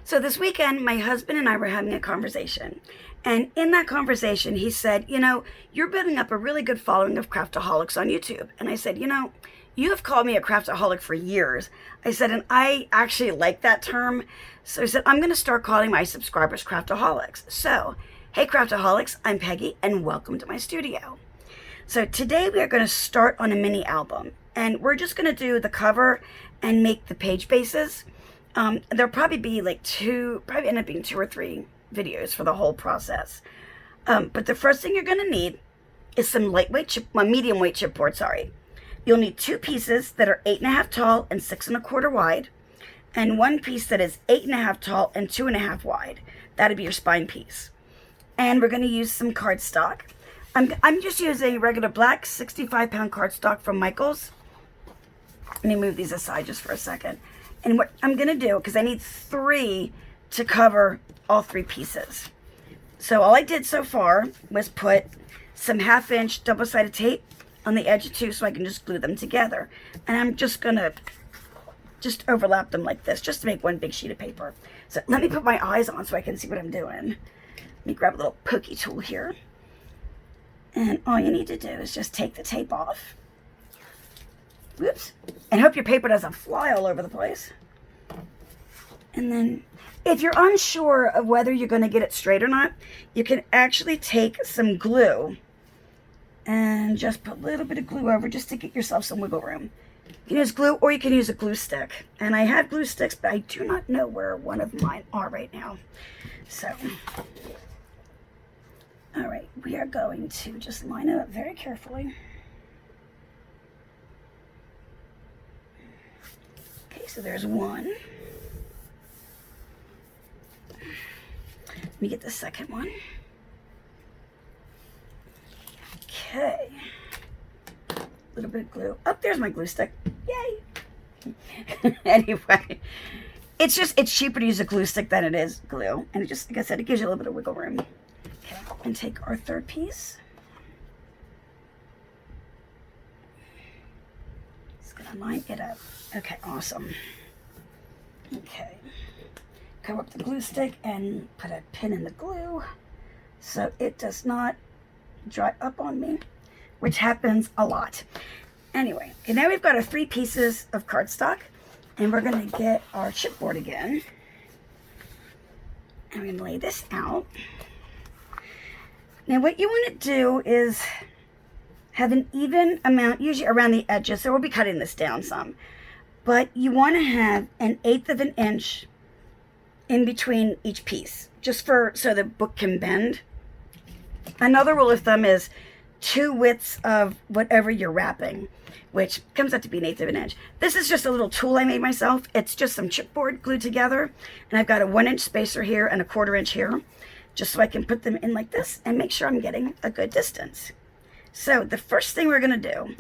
So this weekend, my husband and I were having a conversation. And in that conversation, he said, you're building up a really good following of craftaholics on YouTube. And I said, you have called me a craftaholic for years. I said, and I actually like that term. So I said, I'm going to start calling my subscribers craftaholics. So, hey craftaholics, I'm Peggy and welcome to my studio. So today we are going to start on a mini album. And we're just going to do the cover and make the page bases. There'll probably be probably end up being 2 or 3 videos for the whole process. But the first thing you're going to need is some medium weight chipboard, sorry. You'll need 2 pieces that are 8.5 tall and 6 1/4 wide, and 1 piece that is 8.5 tall and 2.5 wide. That'd be your spine piece. And we're going to use some cardstock. I'm just using regular black 65-pound cardstock from Michael's. Let me move these aside just for a second. And what I'm going to do, because I need 3 to cover all 3 pieces. So all I did so far was put some 1/2-inch double-sided tape on the edge of 2 so I can just glue them together. And I'm just going to just overlap them like this, just to make one big sheet of paper. So let me put my eyes on so I can see what I'm doing. Let me grab a little pokey tool here. And all you need to do is just take the tape off. Whoops. And hope your paper doesn't fly all over the place. And then if you're unsure of whether you're going to get it straight or not, you can actually take some glue and just put a little bit of glue over just to get yourself some wiggle room. You can use glue or you can use a glue stick. And I have glue sticks, but I do not know where one of mine are right now. So, all right, we are going to just line it up very carefully. Okay, so there's 1. Let me get the second one. Okay. A little bit of glue. Oh, there's my glue stick. Yay. Anyway, it's cheaper to use a glue stick than it is glue. And it just, like I said, it gives you a little bit of wiggle room. Okay, and take our 3rd piece. Just gonna line it up. Okay, awesome. Okay. Cover up the glue stick and put a pin in the glue so it does not dry up on me, which happens a lot. Anyway, okay, now we've got our 3 pieces of cardstock, and we're going to get our chipboard again. And we're going to lay this out. Now what you want to do is have an even amount, usually around the edges, so we'll be cutting this down some. But you want to have 1/8 of an inch in between each piece, just so the book can bend. Another rule of thumb is 2 widths of whatever you're wrapping, which comes out to be 1/8 of an inch. This is just a little tool I made myself. It's just some chipboard glued together, and I've got a 1-inch spacer here and a 1/4 inch here, just so I can put them in like this and make sure I'm getting a good distance. So the first thing we're going to do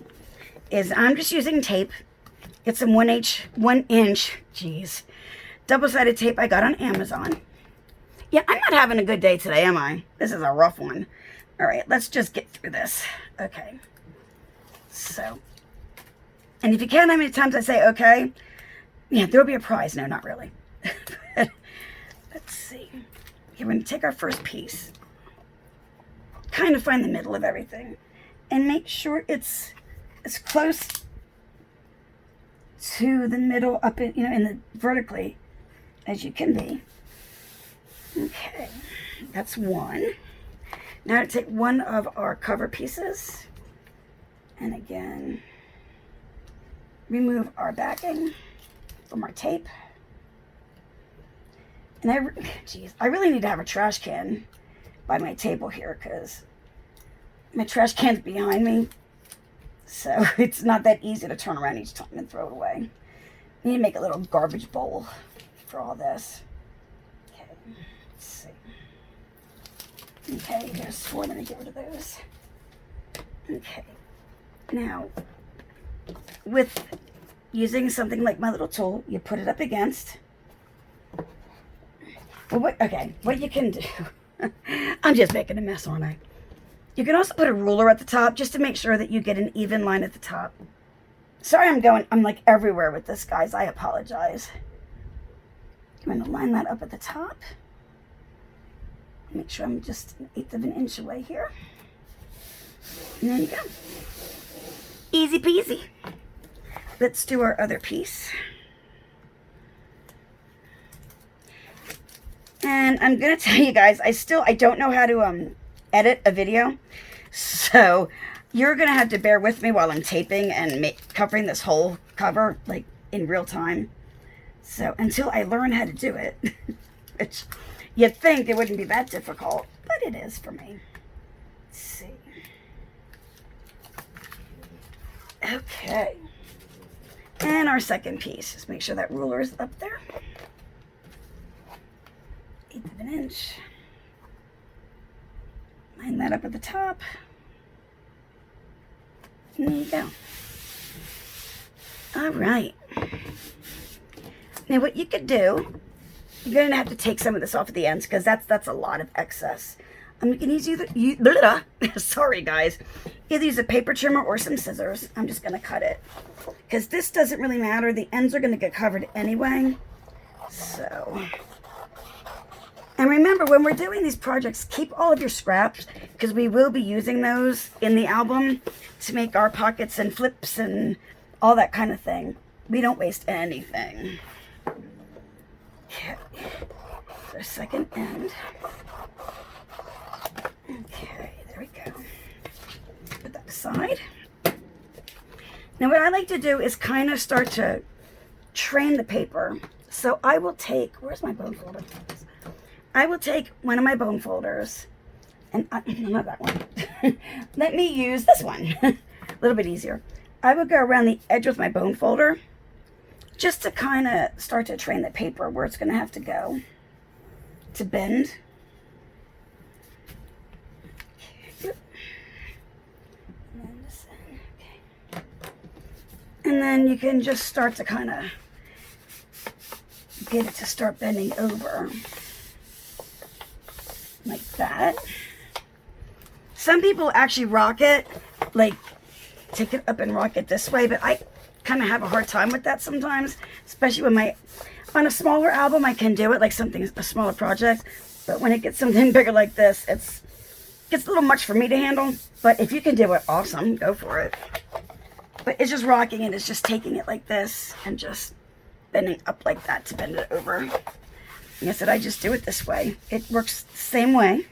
is I'm just using tape. Get some 1-inch, double-sided tape I got on Amazon. Yeah, I'm not having a good day today, am I? This is a rough one. All right, let's just get through this. Okay. So, and if you count how many times I say okay, yeah, there'll be a prize. No, not really. Let's see. Okay, we're going to take our first piece. Kind of find the middle of everything. And make sure it's as close to the middle up in, in the vertically as you can be. Okay, that's 1. Now to take one of our cover pieces and again remove our backing from our tape. And I really need to have a trash can by my table here because my trash can's behind me. So it's not that easy to turn around each time and throw it away. I need to make a little garbage bowl for all this. Okay, let's see. Okay, there's 4. Let me get rid of those. Okay, now with using something like my little tool, you put it up against. Well, what you can do, I'm just making a mess, aren't I? You can also put a ruler at the top just to make sure that you get an even line at the top. Sorry I'm like everywhere with this, guys. I apologize. I'm going to line that up at the top. Make sure I'm just 1/8 of an inch away here. And there you go. Easy peasy. Let's do our other piece. And I'm going to tell you guys, I don't know how to edit a video. So you're going to have to bear with me while I'm taping and covering this whole cover, like, in real time. So until I learn how to do it, which you'd think it wouldn't be that difficult, but it is for me. Let's see. Okay. And our second piece, just make sure that ruler is up there. 1/8 of an inch. Line that up at the top. And there you go. All right. Now what you could do, you're going to have to take some of this off at the ends because that's a lot of excess. I'm going to use sorry guys, either use a paper trimmer or some scissors. I'm just going to cut it because this doesn't really matter. The ends are going to get covered anyway. So, and remember, when we're doing these projects, keep all of your scraps because we will be using those in the album to make our pockets and flips and all that kind of thing. We don't waste anything. Okay, for a second end. Okay, there we go. Put that aside. Now what I like to do is kind of start to train the paper. So I will take, where's my bone folder? I will take one of my bone folders, and not that one. Let me use this one. A little bit easier. I will go around the edge with my bone folder just to kind of start to train the paper where it's going to have to go to bend. And then you can just start to kind of get it to start bending over like that. Some people actually rock it, like take it up and rock it this way, but I kind of have a hard time with that sometimes, especially when on a smaller album I can do it, like a smaller project, but when it gets something bigger like this, it gets a little much for me to handle. But if you can do it, awesome, go for it. But it's just rocking it, it's just taking it like this and just bending up like that to bend it over. Like I said, I just do it this way. It works the same way.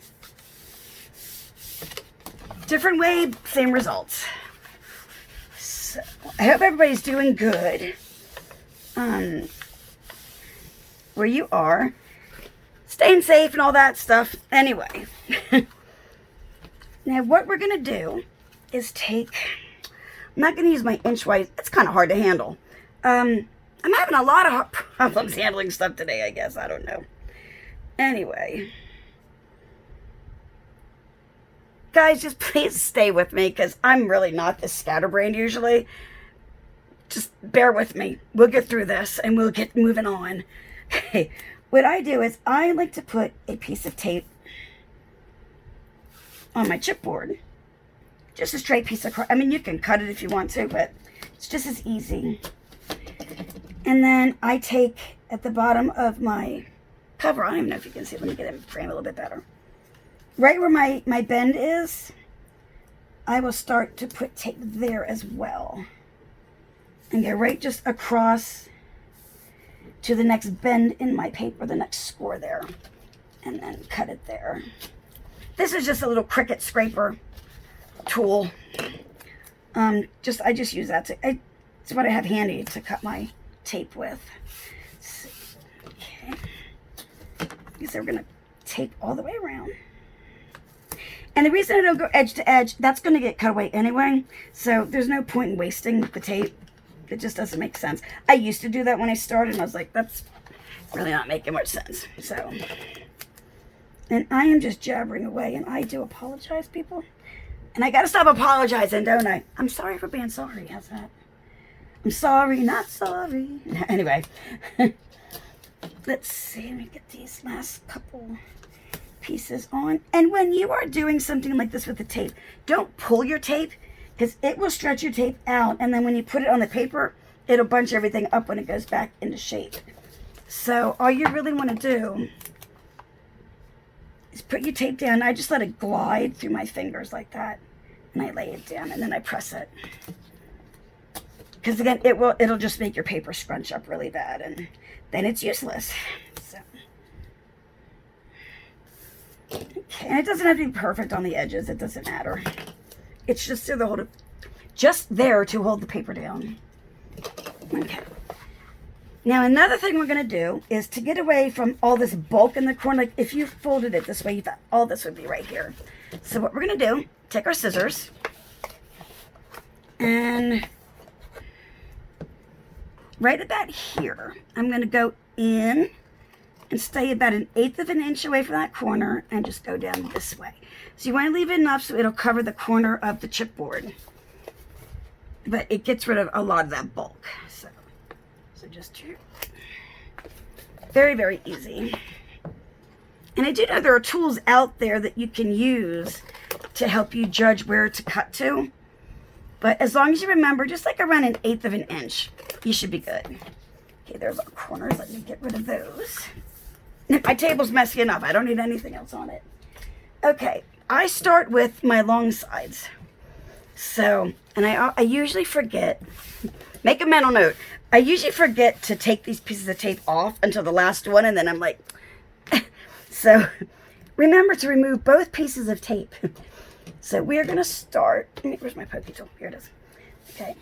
Different way, same results. So, I hope everybody's doing good. Where you are. Staying safe and all that stuff. Anyway. Now what we're going to do is take... I'm not going to use my inch wide. It's kind of hard to handle. I'm having a lot of problems handling stuff today, I guess. I don't know. Anyway. Guys, just please stay with me because I'm really not this scatterbrained usually. Just bear with me. We'll get through this and we'll get moving on. Okay. What I do is I like to put a piece of tape on my chipboard. Just a straight piece of, I mean, you can cut it if you want to, but it's just as easy. And then I take at the bottom of my cover, I don't even know if you can see, let me get it in frame a little bit better. Right where my bend is, I will start to put tape there as well. And go right just across to the next bend in my paper, the next score there. And then cut it there. This is just a little Cricut scraper tool. I just use that it's what I have handy to cut my tape with. Okay. I guess we're gonna tape all the way around. And the reason I don't go edge to edge, that's gonna get cut away anyway. So there's no point in wasting the tape. It just doesn't make sense. I used to do that when I started and I was like, that's really not making much sense. So, and I am just jabbering away and I do apologize, people. And I gotta stop apologizing, don't I? I'm sorry for being sorry. How's that? I'm sorry, not sorry. Anyway, let's see. Let me get these last couple pieces on. And when you are doing something like this with the tape, don't pull your tape because it will stretch your tape out. And then when you put it on the paper, it'll bunch everything up when it goes back into shape. So all you really want to do is put your tape down. I just let it glide through my fingers like that, and I lay it down, and then I press it. Because again, it'll just make your paper scrunch up really bad, and then it's useless. So, okay, and it doesn't have to be perfect on the edges. It doesn't matter. It's just there to hold the paper down. Okay. Now another thing we're going to do is to get away from all this bulk in the corner. Like if you folded it this way, you thought all this would be right here. So what we're going to do, take our scissors and right about here, I'm going to go in and stay about 1/8 of an inch away from that corner and just go down this way. So you want to leave it enough so it'll cover the corner of the chipboard. But it gets rid of a lot of that bulk. So just very, very easy. And I do know there are tools out there that you can use to help you judge where to cut to. But as long as you remember, just like around 1/8 of an inch, you should be good. Okay, there's our corners. Let me get rid of those. My table's messy enough. I don't need anything else on it. Okay, I start with my long sides. So, and I usually forget, make a mental note. I usually forget to take these pieces of tape off until the last one, and then I'm like, so remember to remove both pieces of tape. So we're going to start, where's my pokey tool? Here it is. Okay.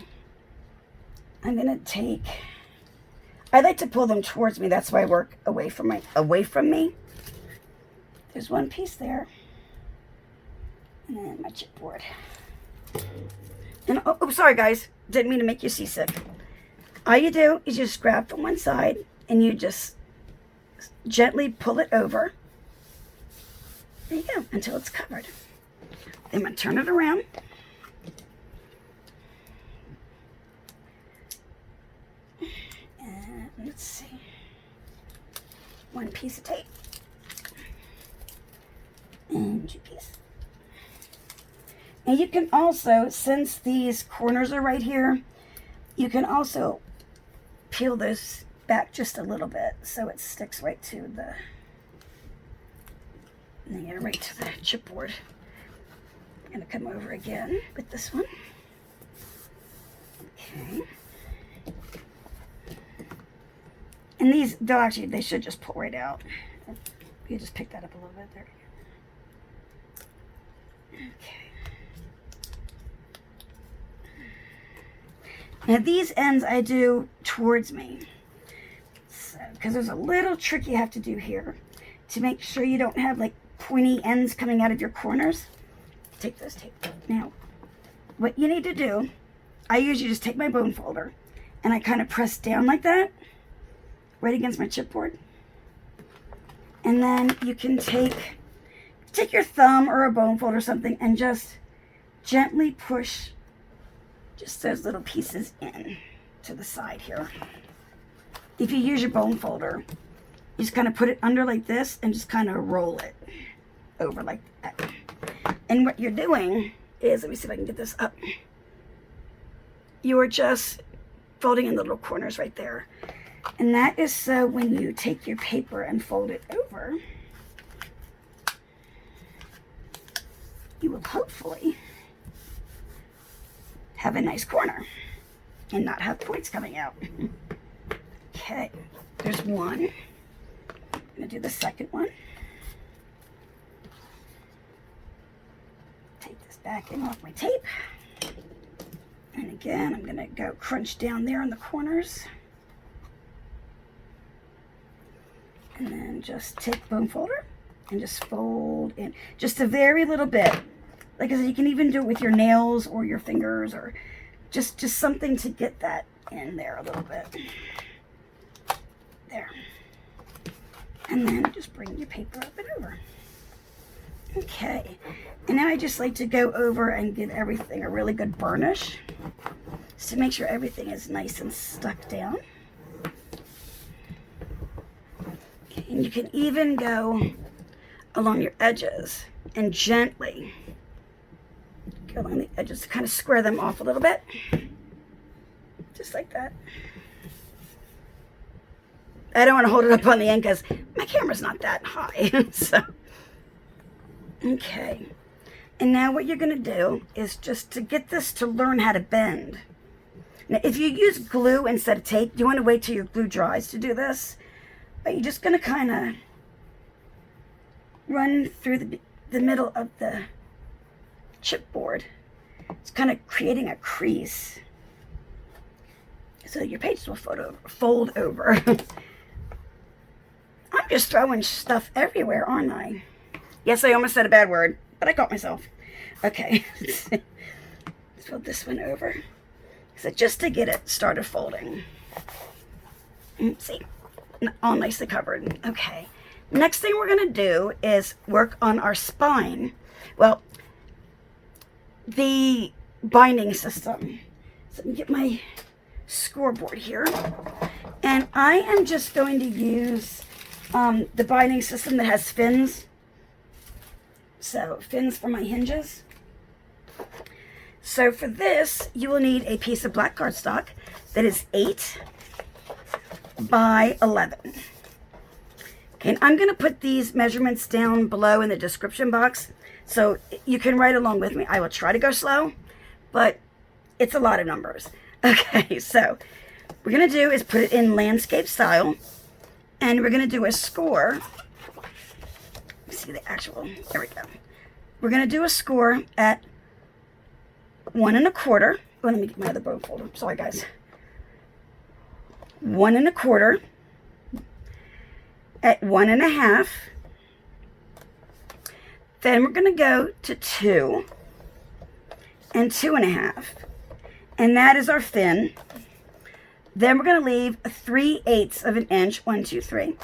I'm going to take, I like to pull them towards me. That's why I work away from me. There's one piece there. And then my chipboard. And oh, sorry guys. Didn't mean to make you seasick. All you do is just grab from one side and you just gently pull it over. There you go, until it's covered. Then I'm going to turn it around. And let's see. One piece of tape. And 2 pieces. And you can also, since these corners are right here, you can also peel those back just a little bit so it sticks right to the, and then get it right to the chipboard. I'm going to come over again with this one. Okay. And these, they should just pull right out. You just pick that up a little bit there. Okay. Now these ends I do towards me, so, because there's a little trick you have to do here to make sure you don't have like pointy ends coming out of your corners. Take those tape. Now, what you need to do, I usually just take my bone folder and I kind of press down like that, right against my chipboard. And then you can take your thumb or a bone folder or something and just gently push just those little pieces in to the side here. If you use your bone folder, you just kind of put it under like this and just kind of roll it over like that. And what you're doing is, let me see if I can get this up. You are just folding in the little corners right there. And that is so when you take your paper and fold it over, you will hopefully have a nice corner and not have points coming out. Okay, there's one. I'm going to do the second one. Take this back in off my tape. And again, I'm going to go crunch down there in the corners. And then just take bone folder and just fold in just a very little bit. Like I said, you can even do it with your nails or your fingers or just something to get that in there a little bit. There. And then just bring your paper up and over. Okay. And now I just like to go over and give everything a really good burnish just to make sure everything is nice and stuck down. Okay. And you can even go along your edges and gently go along the edges to kind of square them off a little bit. Just like that. I don't want to hold it up on the end because my camera's not that high. So, okay. And now what you're going to do is just to get this to learn how to bend. Now, if you use glue instead of tape, you want to wait till your glue dries to do this. But you're just going to kind of run through the middle of the chipboard. It's kind of creating a crease. So your pages will fold over. I'm just throwing stuff everywhere, aren't I? Yes, I almost said a bad word, but I caught myself. Okay. Let's fold this one over. So just to get it started folding. See? All nicely covered. Okay. Next thing we're going to do is work on our spine. Well, the binding system. So let me get my scoreboard here. And I am just going to use the binding system that has fins. So fins for my hinges. So for this, you will need a piece of black cardstock that is 8 by 11. Okay, and I'm going to put these measurements down below in the description box so you can write along with me. I will try to go slow, but it's a lot of numbers. Okay, so what we're going to do is put it in landscape style, and we're going to do a score. Let's see the actual, there we go. We're going to do a score at 1 1/4. Oh, let me get my other bow folder. Sorry, guys. 1 1/4 at 1 1/2. Then we're going to go to 2 and 2 1/2. And that is our fin. Then we're going to leave 3/8 of an inch, 1, 2, 3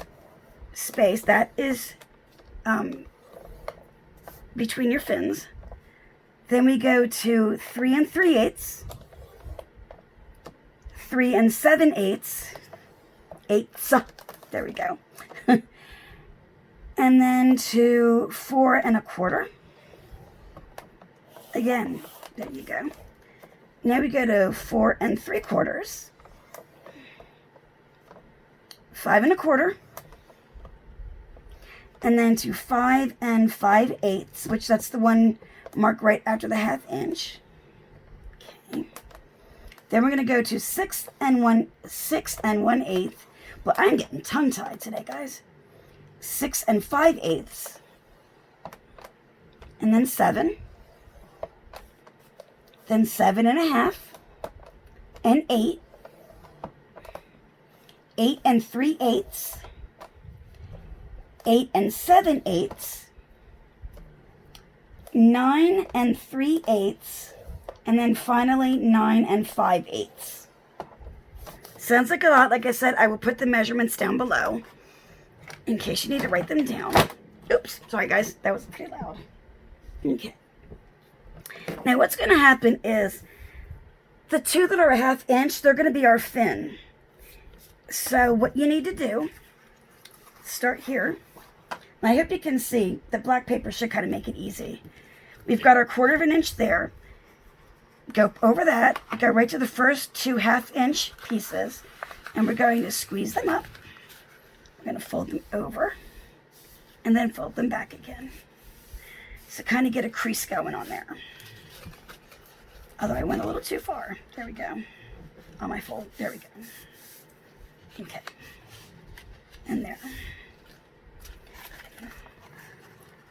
space. That is between your fins. Then we go to 3 3/8, 3 7/8, eighths. There we go. And then to 4 1/4. Again, there you go. Now we go to 4 3/4, 5 1/4, and then to 5 5/8, which that's the one marked right after the 1/2 inch. Okay. Then we're going to go to 6 1/8. Well, I'm getting tongue-tied today, guys. 6 5/8, and then 7. Then 7 1/2, and 8, 8 3/8, 8 7/8, 9 3/8, and then finally 9 5/8. Sounds like a lot. Like I said, I will put the measurements down below in case you need to write them down. Oops, sorry guys, that was pretty loud. Okay. Now what's going to happen is the two that are 1/2 inch, they're going to be our fin. So what you need to do, start here. I hope you can see the black paper should kind of make it easy. We've got our 1/4 inch there. Go over that, go right to the first 2 1/2 inch pieces, and we're going to squeeze them up. We're going to fold them over, and then fold them back again. So kind of get a crease going on there. Although I went a little too far. There we go. On my fold. There we go. Okay. And there.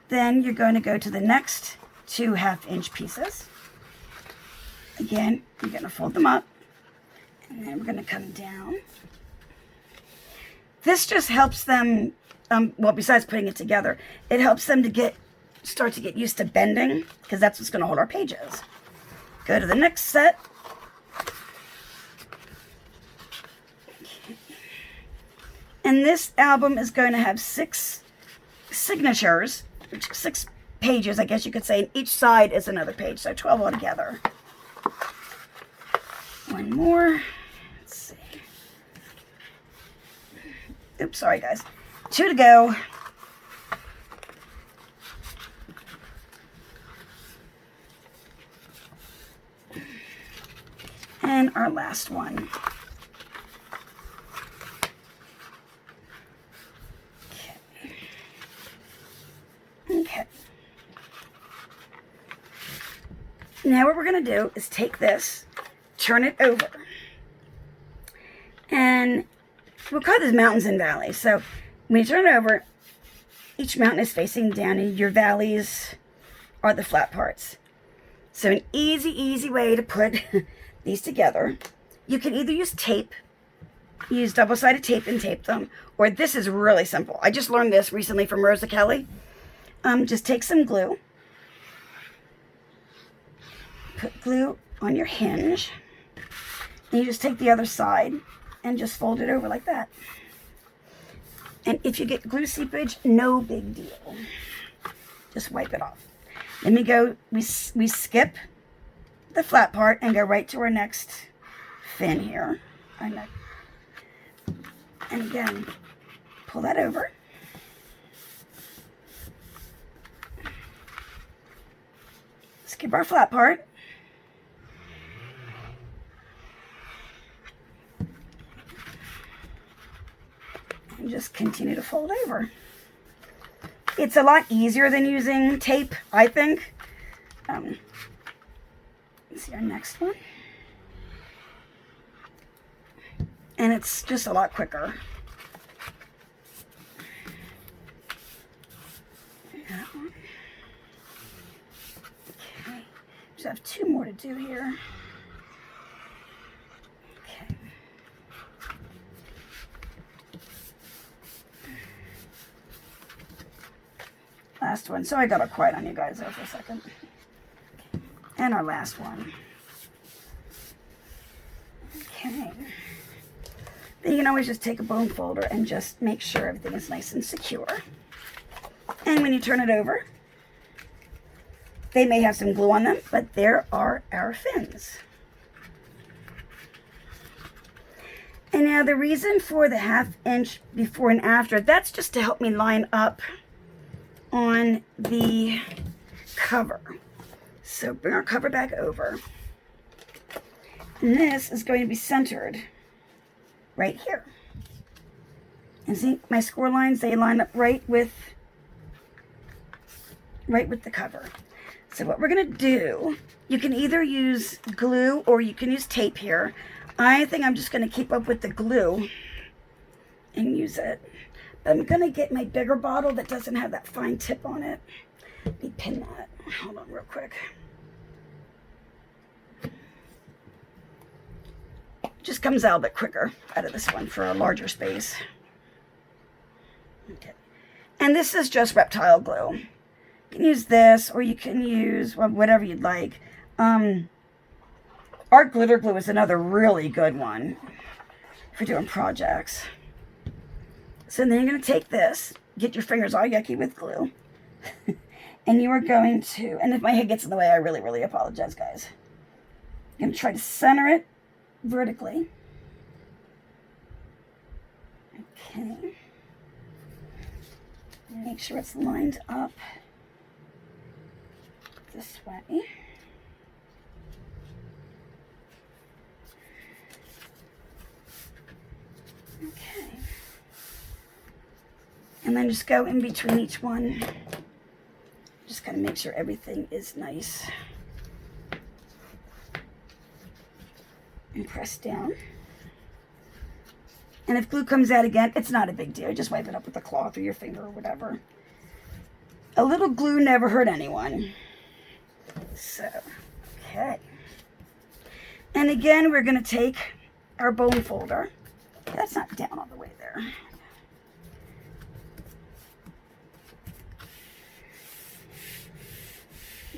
Then you're going to go to the next 2 1/2 inch pieces. Again, you're going to fold them up. And then we're going to come down. This just helps them, well, besides putting it together, it helps them to start to get used to bending, because that's what's going to hold our pages. Go to the next set. Okay. And this album is going to have 6 signatures, 6 pages, I guess you could say, and each side is another page, so 12 altogether. One more. Let's see. Oops, sorry guys. 2 to go. And our last one. Now what we're going to do is take this, turn it over, and we'll call this mountains and valleys. So when you turn it over, each mountain is facing down and your valleys are the flat parts. So an easy way to put these together, you can either use tape, use double-sided tape and tape them, or this is really simple. I just learned this recently from Rosa Kelly. Just take some glue, put glue on your hinge, and you just take the other side and just fold it over like that. And if you get glue seepage, no big deal. Just wipe it off. Then we skip the flat part and go right to our next fin here. And again, pull that over. Skip our flat part. And just continue to fold over. It's a lot easier than using tape, I think. Let's see our next one. And it's just a lot quicker. That one. Okay. Just have two more to do here. Okay. Last one. So I got quiet on you guys there for a second. And our last one. Okay. Then you can always just take a bone folder and just make sure everything is nice and secure. And when you turn it over, they may have some glue on them, but there are our fins. And now the reason for the 1/2 inch before and after, that's just to help me line up on the cover. So bring our cover back over. And this is going to be centered right here. And see my score lines, they line up right with the cover. So what we're going to do, you can either use glue or you can use tape here. I think I'm just going to keep up with the glue and use it. But I'm going to get my bigger bottle that doesn't have that fine tip on it. Let me pin that. Hold on real quick. Just comes out a bit quicker out of this one for a larger space. Okay. And this is just reptile glue. You can use this or you can use whatever you'd like. Art glitter glue is another really good one for doing projects. So then you're going to take this, get your fingers all yucky with glue, and you are going to, and if my head gets in the way, I really apologize, guys. You're going to try to center it vertically. Okay. Make sure it's lined up this way. Okay. And then just go in between each one. Just kind of make sure everything is nice. And press down. And if glue comes out again, it's not a big deal. Just wipe it up with a cloth or your finger or whatever. A little glue never hurt anyone. So, okay. And again, we're going to take our bone folder. That's not down all the way there.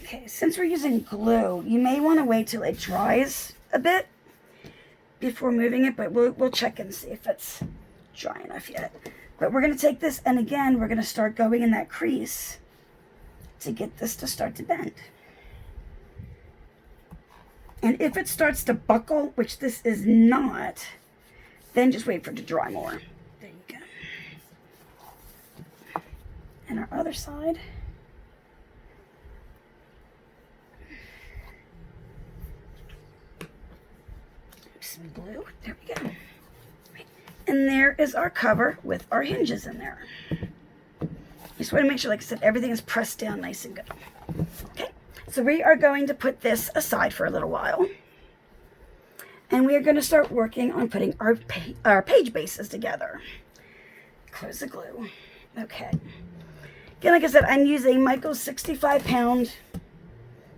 Okay, since we're using glue, you may want to wait till it dries a bit before moving it, but we'll check and see if it's dry enough yet. But we're going to take this, and again, we're going to start going in that crease to get this to start to bend. And if it starts to buckle, which this is not, then just wait for it to dry more. There you go. And our other side. Some glue. There we go. And there is our cover with our hinges in there. Just want to make sure, like I said, everything is pressed down nice and good. Okay. So we are going to put this aside for a little while. And we are going to start working on putting our page bases together. Close the glue. Okay. Again, like I said, I'm using Michael's 65-pound,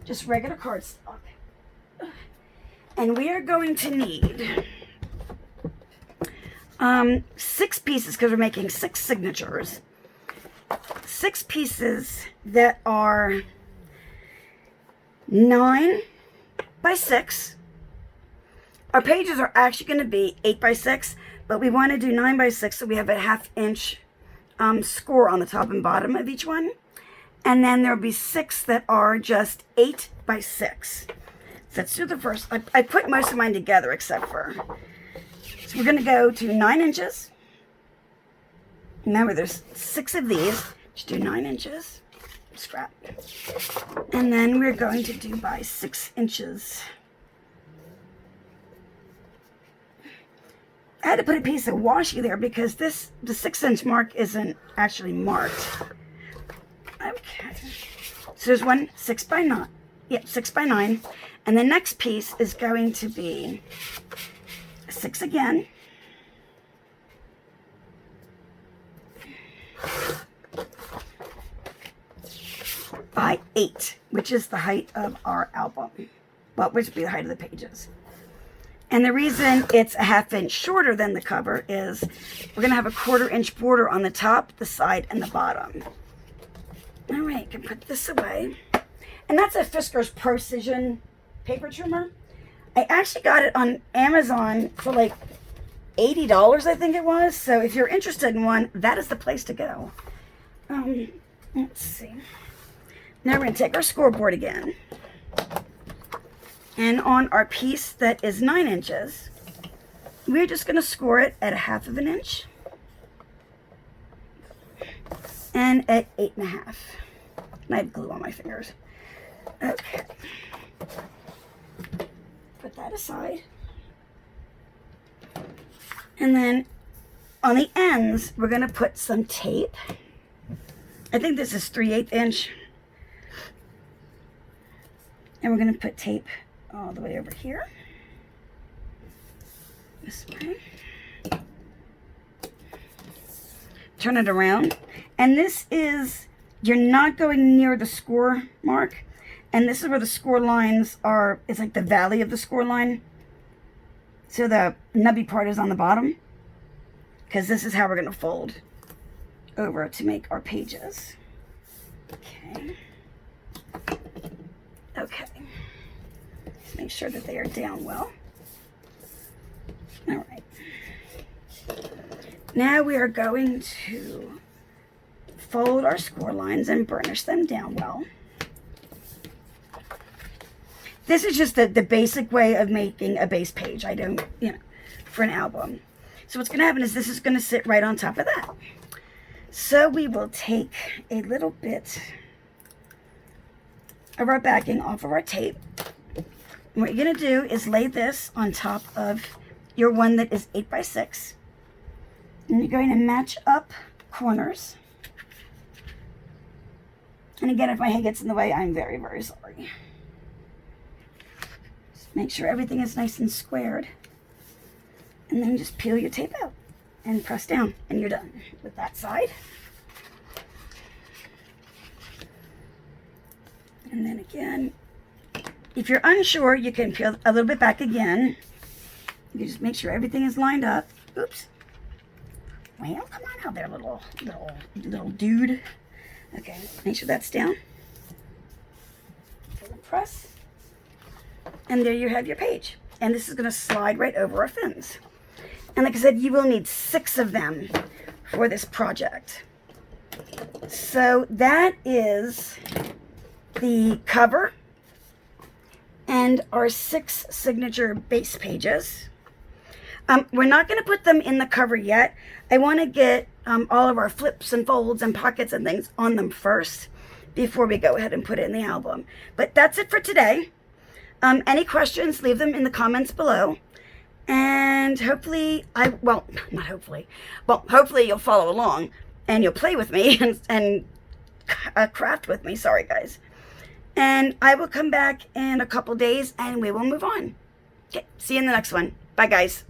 just regular cardstock. And we are going to need 6 pieces, because we're making 6 signatures. 6 pieces that are 9 by 6. Our pages are actually going to be 8 by 6, but we want to do 9 by 6, so we have a 1/2 inch score on the top and bottom of each one. And then there'll be 6 that are just 8 by 6. So let's do the first. I put most of mine together except for. So we're going to go to 9 inches. Remember, there's 6 of these. Just do 9 inches. Scrap. And then we're going to do by 6 inches. I had to put a piece of washi there because the 6-inch mark isn't actually marked. Okay. So there's one 6 by 9. Yep, 6 by 9. And the next piece is going to be 6 again. By 8, which is the height of our album. Well, which would be the height of the pages. And the reason it's a 1/2 inch shorter than the cover is we're going to have a 1/4 inch border on the top, the side, and the bottom. All right, can put this away. And that's a Fisker's Precision paper trimmer. I actually got it on Amazon for like $80, I think it was. So if you're interested in one, that is the place to go. Let's see. Now we're going to take our scoreboard again. And on our piece that is 9 inches, we're just going to score it at a 1/2 inch. And at 8.5. And I have glue on my fingers. Okay. Put that aside. And then on the ends, we're going to put some tape. I think this is 3/8 inch. And we're going to put tape all the way over here. This way. Turn it around. And this is, you're not going near the score mark. And this is where the score lines are. It's like the valley of the score line. So the nubby part is on the bottom. Because this is how we're going to fold over to make our pages. Okay. Okay. Just make sure that they are down well. All right. Now we are going to fold our score lines and burnish them down well. This is just the basic way of making a base page. I don't, for an album. So what's going to happen is this is going to sit right on top of that. So we will take a little bit of our backing off of our tape. And what you're going to do is lay this on top of your one that is 8 by 6. And you're going to match up corners. And again, if my hand gets in the way, I'm very, very sorry. Just make sure everything is nice and squared. And then just peel your tape out and press down. And you're done with that side. And then again, if you're unsure, you can peel a little bit back again. You just make sure everything is lined up. Oops. Well, come on out there, little dude. Okay, make sure that's down. Press. And there you have your page. And this is going to slide right over our fins. And like I said, you will need 6 of them for this project. So that is the cover and our 6 signature base pages. We're not going to put them in the cover yet. I want to get all of our flips and folds and pockets and things on them first before we go ahead and put it in the album. But that's it for today. Any questions, leave them in the comments below. And hopefully, hopefully you'll follow along and you'll play with me and craft with me. Sorry, guys. And I will come back in a couple days and we will move on. Okay, see you in the next one. Bye, guys.